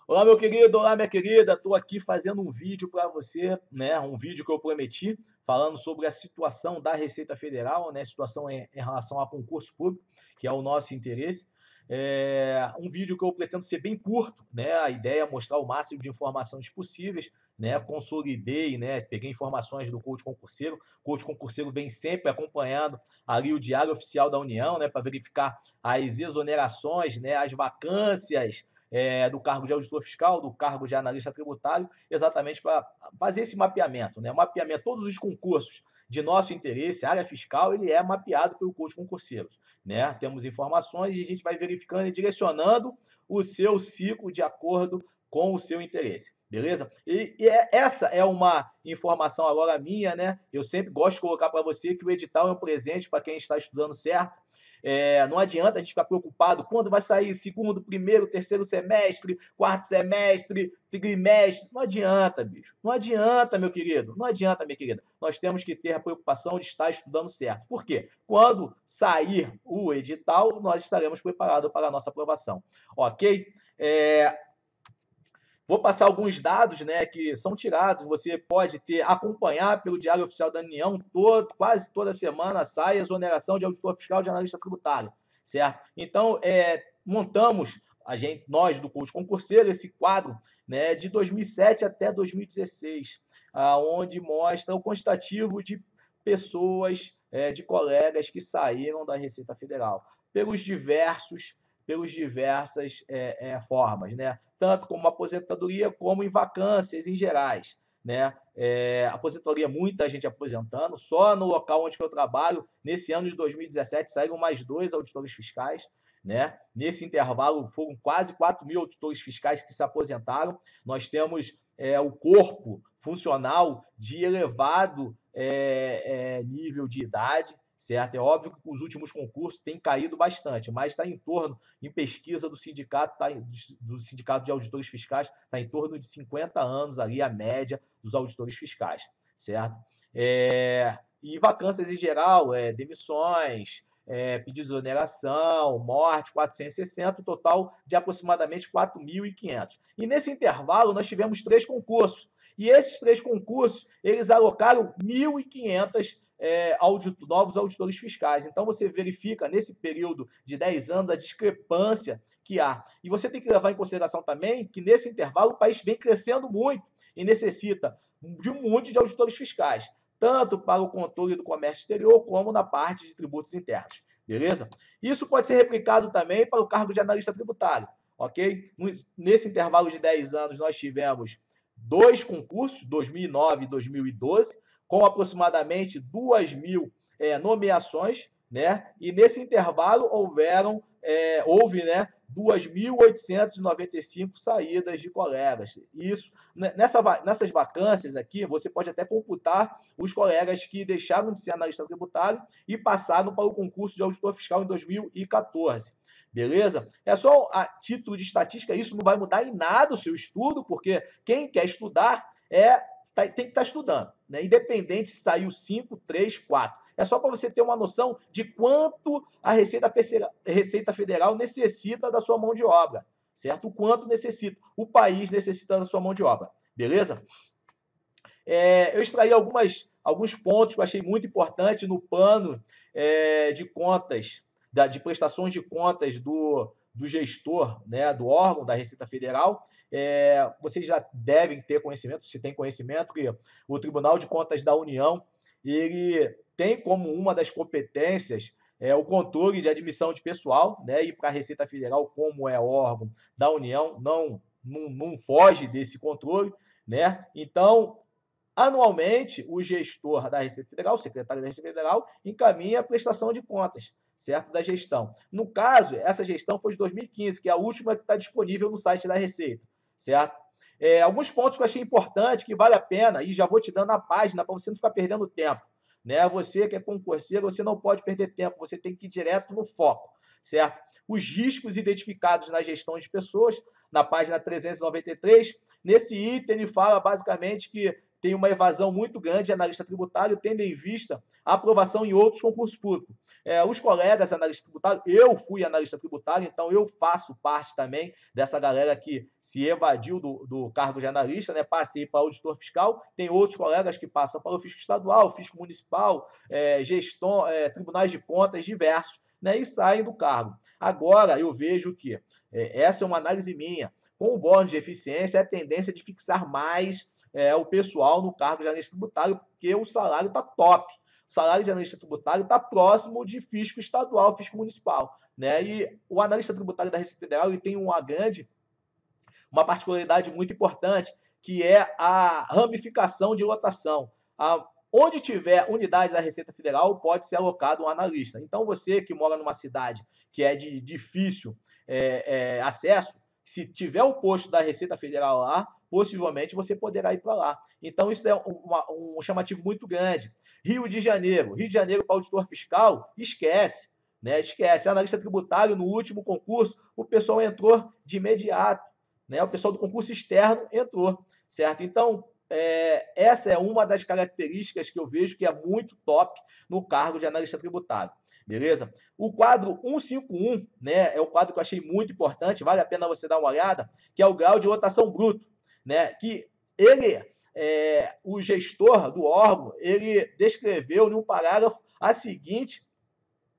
Olá, meu querido, olá, minha querida. Estou aqui fazendo um vídeo para você, né? Um vídeo que eu prometi, falando sobre a situação da Receita Federal, né? Situação em relação a concurso público, que é o nosso interesse. Um vídeo que eu pretendo ser bem curto, né? A ideia é mostrar o máximo de informações possíveis, né? Consolidei, né? Peguei informações do Coach Concurseiro. O Coach Concurseiro vem sempre acompanhando ali o Diário Oficial da União, né? Para verificar as exonerações, né? As vacâncias do cargo de auditor fiscal, do cargo de analista tributário, exatamente para fazer esse mapeamento, né? Mapeamento, todos os concursos de nosso interesse, área fiscal, ele é mapeado pelo Coach Concurseiros, né? Temos informações e a gente vai verificando e direcionando o seu ciclo de acordo com o seu interesse, beleza? Essa é uma informação agora minha, né? Eu sempre gosto de colocar para você que o edital é um presente para quem está estudando certo. Não adianta a gente ficar preocupado quando vai sair segundo, primeiro, terceiro semestre, quarto semestre, trimestre. Não adianta, bicho. Não adianta, meu querido. Não adianta, minha querida. Nós temos que ter a preocupação de estar estudando certo. Por quê? Quando sair o edital, nós estaremos preparados para a nossa aprovação. Ok? Vou passar alguns dados, né, que são tirados. Você pode acompanhar pelo Diário Oficial da União, quase toda semana sai exoneração de auditor fiscal, de analista tributário, certo? Então, montamos, nós do curso concurseiro, esse quadro, né, de 2007 até 2016, onde mostra o quantitativo de pessoas, de colegas que saíram da Receita Federal, pelos diversas formas, né? Tanto como aposentadoria, como em vacâncias em gerais, né? Aposentadoria, muita gente aposentando. Só no local onde eu trabalho, nesse ano de 2017, saíram mais 2 auditores fiscais, né? Nesse intervalo, foram quase 4 mil auditores fiscais que se aposentaram. Nós temos o corpo funcional de elevado nível de idade, certo? É óbvio que os últimos concursos têm caído bastante, mas está em torno, em pesquisa do sindicato, do Sindicato de Auditores Fiscais, está em torno de 50 anos ali a média dos auditores fiscais, certo? E vacâncias em geral, demissões, pedido de exoneração, morte, 460, um total de aproximadamente 4.500. E nesse intervalo nós tivemos 3 concursos, e esses 3 concursos, eles alocaram 1.500 novos auditores fiscais. Então, você verifica, nesse período de 10 anos, a discrepância que há. E você tem que levar em consideração também que, nesse intervalo, o país vem crescendo muito e necessita de um monte de auditores fiscais, tanto para o controle do comércio exterior, como na parte de tributos internos. Beleza? Isso pode ser replicado também para o cargo de analista tributário. Ok? Nesse intervalo de 10 anos, nós tivemos 2 concursos, 2009 e 2012, com aproximadamente 2.000 nomeações, né? E nesse intervalo houve, né, 2.895 saídas de colegas. Isso, nessas vacâncias aqui, você pode até computar os colegas que deixaram de ser analista tributário e passaram para o concurso de auditor fiscal em 2014. Beleza? É só a título de estatística, isso não vai mudar em nada o seu estudo, porque quem quer estudar tem que estar estudando, né? Independente se saiu 5, 3, 4. É só para você ter uma noção de quanto a Receita Federal necessita da sua mão de obra, certo? O quanto necessita. O país necessita da sua mão de obra, beleza? Eu extraí alguns pontos que eu achei muito importante no plano de contas, de prestações de contas do gestor, né, do órgão da Receita Federal. Vocês já devem ter conhecimento, se tem conhecimento, que o Tribunal de Contas da União ele tem como uma das competências o controle de admissão de pessoal, né, e para a Receita Federal, como é órgão da União, não foge desse controle, né? Então, anualmente, o gestor da Receita Federal, o secretário da Receita Federal, encaminha a prestação de contas, certo? Da gestão. No caso, essa gestão foi de 2015, que é a última que está disponível no site da Receita, certo? Alguns pontos que eu achei importante, que vale a pena, e já vou te dando a página para você não ficar perdendo tempo, né? Você que é concurseiro, você não pode perder tempo, você tem que ir direto no foco, certo? Os riscos identificados na gestão de pessoas, na página 393, nesse item ele fala basicamente que tem uma evasão muito grande de analista tributário, tendo em vista a aprovação em outros concursos públicos. Os colegas analistas tributários, eu fui analista tributário, então eu faço parte também dessa galera que se evadiu do cargo de analista, né? Passei para auditor fiscal, tem outros colegas que passam para o fisco estadual, fisco municipal, gestão, tribunais de contas diversos, né? E saem do cargo. Agora eu vejo que essa é uma análise minha. Com o bônus de eficiência, a tendência de fixar mais o pessoal no cargo de analista tributário, porque o salário está top. O salário de analista tributário está próximo de fisco estadual, fisco municipal, né? E o analista tributário da Receita Federal ele tem uma particularidade muito importante, que é a ramificação de lotação. Onde tiver unidades da Receita Federal, pode ser alocado um analista. Então, você que mora numa cidade que é de difícil acesso, se tiver um posto da Receita Federal lá, possivelmente você poderá ir para lá. Então, isso é um chamativo muito grande. Rio de Janeiro para auditor fiscal, esquece. Né? Esquece. Analista tributário, no último concurso, o pessoal entrou de imediato. Né? O pessoal do concurso externo entrou. Certo? Então, essa é uma das características que eu vejo que é muito top no cargo de analista tributário. Beleza? O quadro 151, né, é o quadro que eu achei muito importante, vale a pena você dar uma olhada, que é o grau de lotação bruto, né, que o gestor do órgão, ele descreveu em um parágrafo a seguinte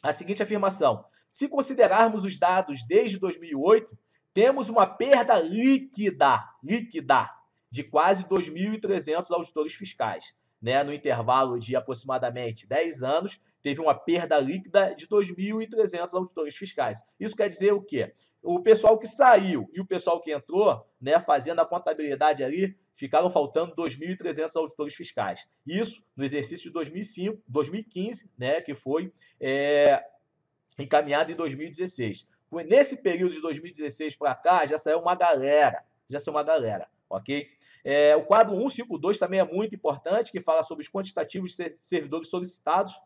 afirmação: se considerarmos os dados desde 2008, temos uma perda líquida de quase 2.300 auditores fiscais. Né? No intervalo de aproximadamente 10 anos, teve uma perda líquida de 2.300 auditores fiscais. Isso quer dizer o quê? O pessoal que saiu e o pessoal que entrou, né, fazendo a contabilidade ali, ficaram faltando 2.300 auditores fiscais. Isso no exercício de 2015, né, que foi encaminhado em 2016. Nesse período de 2016 para cá, já saiu uma galera, ok? O quadro 152 também é muito importante, que fala sobre os quantitativos de servidores solicitados.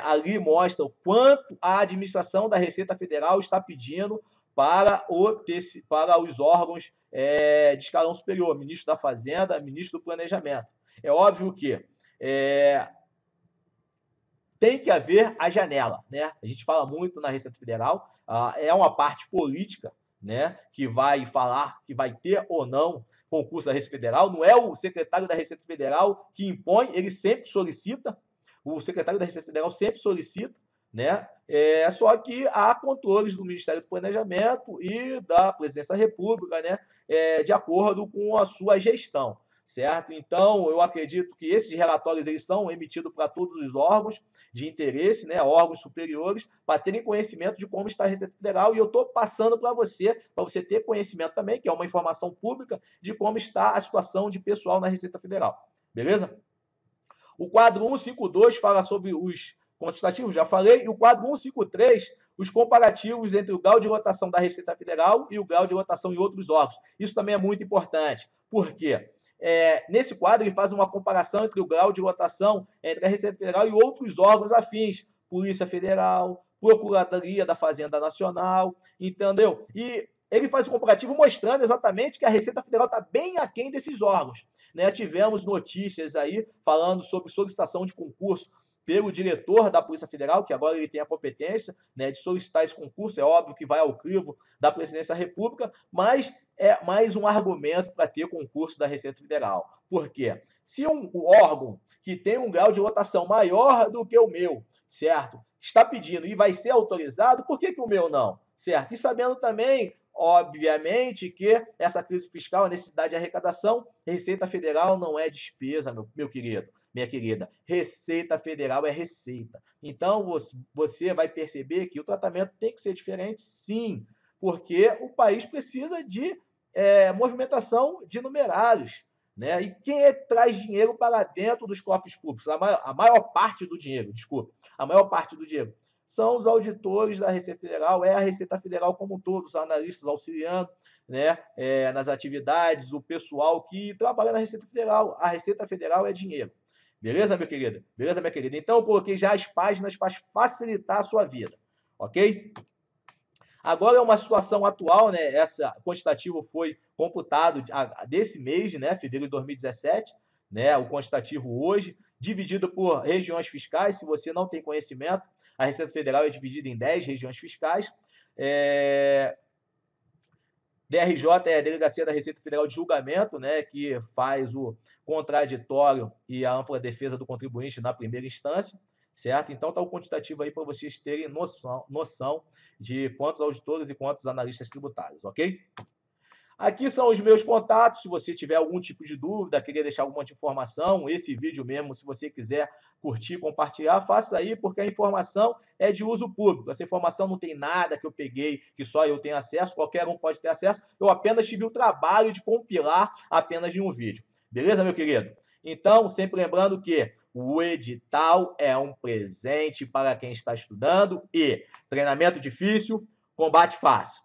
Ali mostra o quanto a administração da Receita Federal está pedindo para os órgãos de escalão superior, ministro da Fazenda, ministro do Planejamento. É óbvio que tem que haver a janela, né? A gente fala muito na Receita Federal, é uma parte política, né, que vai falar que vai ter ou não concurso da Receita Federal, não é o secretário da Receita Federal que impõe, ele sempre solicita, o secretário da Receita Federal sempre solicita, né? Só que há controles do Ministério do Planejamento e da Presidência da República, né, de acordo com a sua gestão, certo? Então, eu acredito que esses relatórios eles são emitidos para todos os órgãos de interesse, né, órgãos superiores, para terem conhecimento de como está a Receita Federal, e eu estou passando para você ter conhecimento também, que é uma informação pública, de como está a situação de pessoal na Receita Federal. Beleza? O quadro 152 fala sobre os quantitativos, já falei, e o quadro 153, os comparativos entre o grau de lotação da Receita Federal e o grau de lotação em outros órgãos. Isso também é muito importante. Por quê? Nesse quadro, ele faz uma comparação entre o grau de lotação entre a Receita Federal e outros órgãos afins, Polícia Federal, Procuradoria da Fazenda Nacional, entendeu? E ele faz um comparativo mostrando exatamente que a Receita Federal está bem aquém desses órgãos. Né? Tivemos notícias aí falando sobre solicitação de concurso pelo diretor da Polícia Federal, que agora ele tem a competência, né, de solicitar esse concurso, é óbvio que vai ao crivo da Presidência da República, mas é mais um argumento para ter concurso da Receita Federal. Por quê? Se um órgão que tem um grau de lotação maior do que o meu, certo, está pedindo e vai ser autorizado, por que o meu não? Certo? E sabendo também, obviamente, que essa crise fiscal, a necessidade de arrecadação, Receita Federal não é despesa, meu querido, minha querida. Receita Federal é receita. Então, você vai perceber que o tratamento tem que ser diferente, sim, porque o país precisa de movimentação de numerários. Né? E quem traz dinheiro para dentro dos cofres públicos? A maior parte do dinheiro, a maior parte do dinheiro são os auditores da Receita Federal, é a Receita Federal como um todo, os analistas auxiliando, né, nas atividades, o pessoal que trabalha na Receita Federal. A Receita Federal é dinheiro. Beleza, meu querido? Beleza, minha querida? Então, eu coloquei já as páginas para facilitar a sua vida, ok? Agora é uma situação atual, né? Esse quantitativo foi computado desse mês, né? Fevereiro de 2017, né, o quantitativo hoje, dividido por regiões fiscais. Se você não tem conhecimento, a Receita Federal é dividida em 10 regiões fiscais. DRJ é a Delegacia da Receita Federal de Julgamento, né, que faz o contraditório e a ampla defesa do contribuinte na primeira instância, certo? Então, está o quantitativo aí para vocês terem noção de quantos auditores e quantos analistas tributários, ok? Aqui são os meus contatos. Se você tiver algum tipo de dúvida, queria deixar alguma informação, esse vídeo mesmo, se você quiser curtir, compartilhar, faça aí, porque a informação é de uso público. Essa informação não tem nada que eu peguei, que só eu tenho acesso, qualquer um pode ter acesso. Eu apenas tive o trabalho de compilar apenas em um vídeo. Beleza, meu querido? Então, sempre lembrando que o edital é um presente para quem está estudando e treinamento difícil, combate fácil.